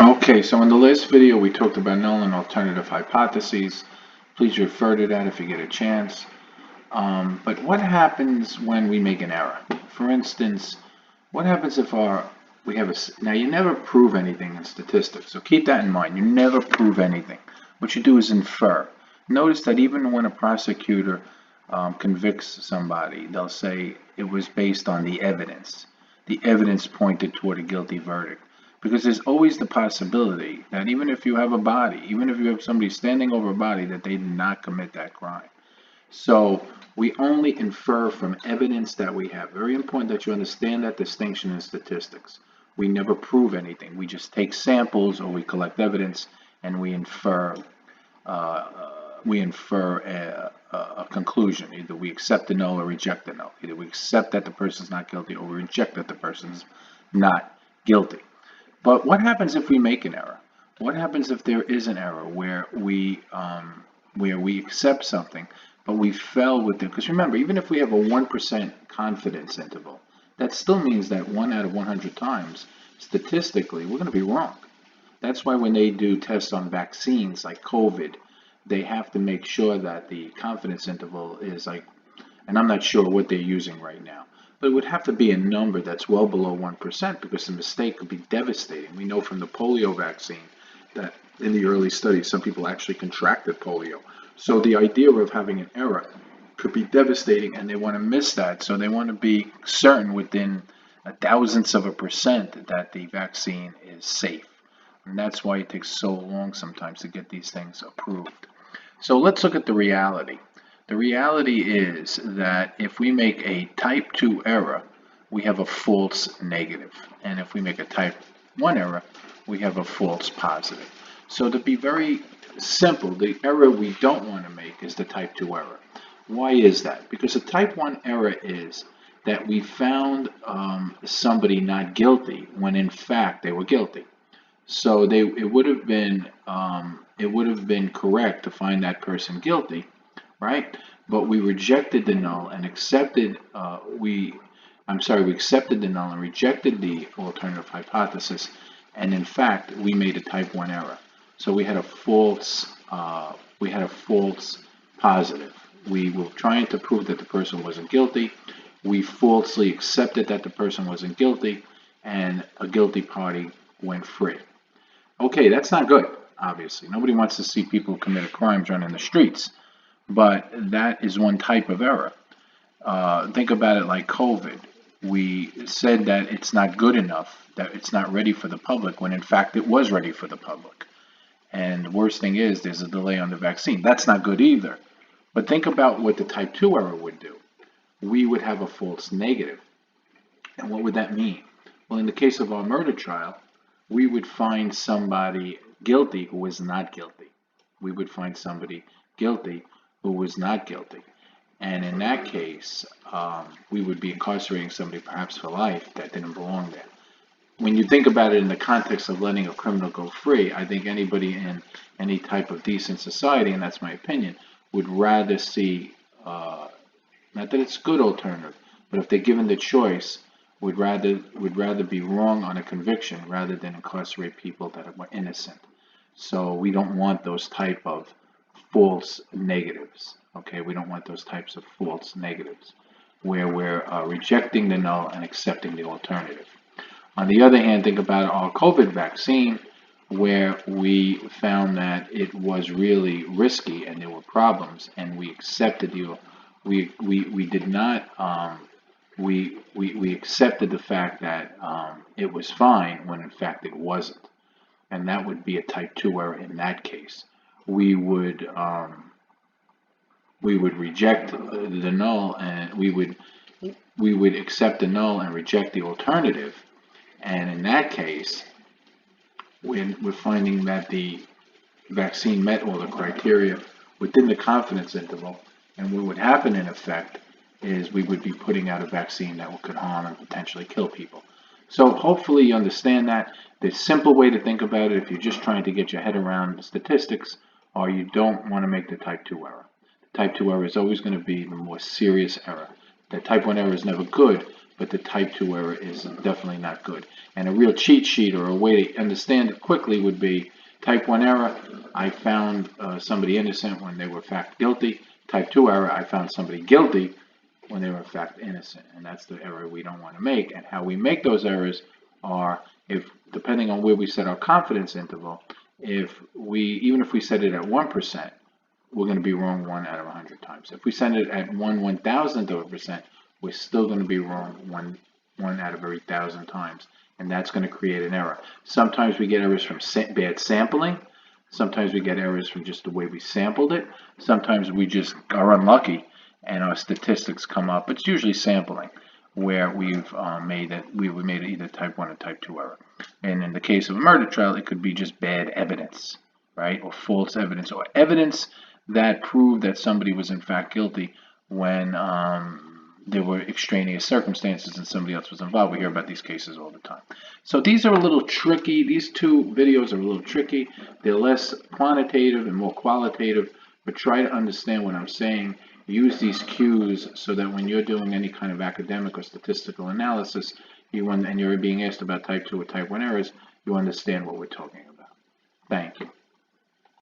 Okay, so in the last video we talked about null and alternative hypotheses. Please refer to that if you get a chance. But what happens when we make an error? For instance, what happens if we have now you never prove anything in statistics, so keep that in mind. You never prove anything. What you do is infer. Notice that even when a prosecutor convicts somebody, they'll say it was based on the evidence. The evidence pointed toward a guilty verdict. Because there's always the possibility that even if you have a body, even if you have somebody standing over a body, that they did not commit that crime. So we only infer from evidence that we have. Very important that you understand that distinction in statistics. We never prove anything. We just take samples or we collect evidence and we infer a conclusion. Either we accept the null or reject the null. Either we accept that the person's not guilty or we reject that the person's not guilty. But what happens if we make an error? What happens if there is an error where we accept something, but we fell with it? Because remember, even if we have a 1% confidence interval, that still means that 1 out of 100 times, statistically, we're going to be wrong. That's why when they do tests on vaccines like COVID, they have to make sure that the confidence interval is like, and I'm not sure what they're using right now, but it would have to be a number that's well below 1% because the mistake could be devastating. We know from the polio vaccine that in the early studies, some people actually contracted polio. So the idea of having an error could be devastating, and they want to miss that. So they want to be certain within a thousandth of a percent that the vaccine is safe. And that's why it takes so long sometimes to get these things approved. So let's look at the reality. The reality is that if we make a type 2 error, we have a false negative. And if we make a type 1 error, we have a false positive. So to be very simple, the error we don't want to make is the type 2 error. Why is that? Because a type 1 error is that we found somebody not guilty when in fact they were guilty. So it would have been correct to find that person guilty, right? But we rejected the null and accepted we accepted the null and rejected the alternative hypothesis, and in fact we made a type 1 error. So we had a false positive. We were trying to prove that the person wasn't guilty. We falsely accepted that the person wasn't guilty, and a guilty party went free. Okay, that's not good, obviously. Nobody wants to see people who commit crimes run in the streets, but that is one type of error. Think about it like COVID. We said that it's not good enough, that it's not ready for the public, when in fact it was ready for the public. And the worst thing is there's a delay on the vaccine. That's not good either. But think about what the type 2 error would do. We would have a false negative. And what would that mean? Well, in the case of our murder trial, we would find somebody guilty who was not guilty. We would find somebody guilty who was not guilty. And in that case, we would be incarcerating somebody perhaps for life that didn't belong there. When you think about it in the context of letting a criminal go free, I think anybody in any type of decent society, and that's my opinion, would rather see, not that it's a good alternative, but if they're given the choice, would rather be wrong on a conviction rather than incarcerate people that are innocent. So we don't want those type of false negatives. Okay, we don't want those types of false negatives where we're rejecting the null and accepting the alternative. On the other hand, think about our COVID vaccine, where we found that it was really risky and there were problems, and we accepted we accepted the fact that it was fine when in fact it wasn't, and that would be a type 2 error in that case. We would reject the null, and we would accept the null and reject the alternative. And in that case, when we're finding that the vaccine met all the criteria within the confidence interval, and what would happen in effect is we would be putting out a vaccine that could harm and potentially kill people. So hopefully you understand that. The simple way to think about it, if you're just trying to get your head around the statistics, or you don't want to make the type 2 error. The type 2 error is always going to be the more serious error. The type 1 error is never good, but the type 2 error is definitely not good. And a real cheat sheet or a way to understand it quickly would be type 1 error, I found somebody innocent when they were in fact guilty. Type 2 error, I found somebody guilty when they were in fact innocent. And that's the error we don't want to make. And how we make those errors are, if depending on where we set our confidence interval, even if we set it at 1%, we're going to be wrong 1 out of 100 times. If we set it at 1/1000th of a percent, we're still going to be wrong 1 out of every 1,000 times. And that's going to create an error. Sometimes we get errors from bad sampling. Sometimes we get errors from just the way we sampled it. Sometimes we just are unlucky and our statistics come up. It's usually sampling where we've made either type 1 or type 2 error. And in the case of a murder trial, it could be just bad evidence, right? Or false evidence, or evidence that proved that somebody was in fact guilty when there were extraneous circumstances and somebody else was involved. We hear about these cases all the time. So these are a little tricky. These two videos are a little tricky. They're less quantitative and more qualitative, but try to understand what I'm saying. Use these cues so that when you're doing any kind of academic or statistical analysis, and you're being asked about type 2 or type 1 errors, you understand what we're talking about. Thank you.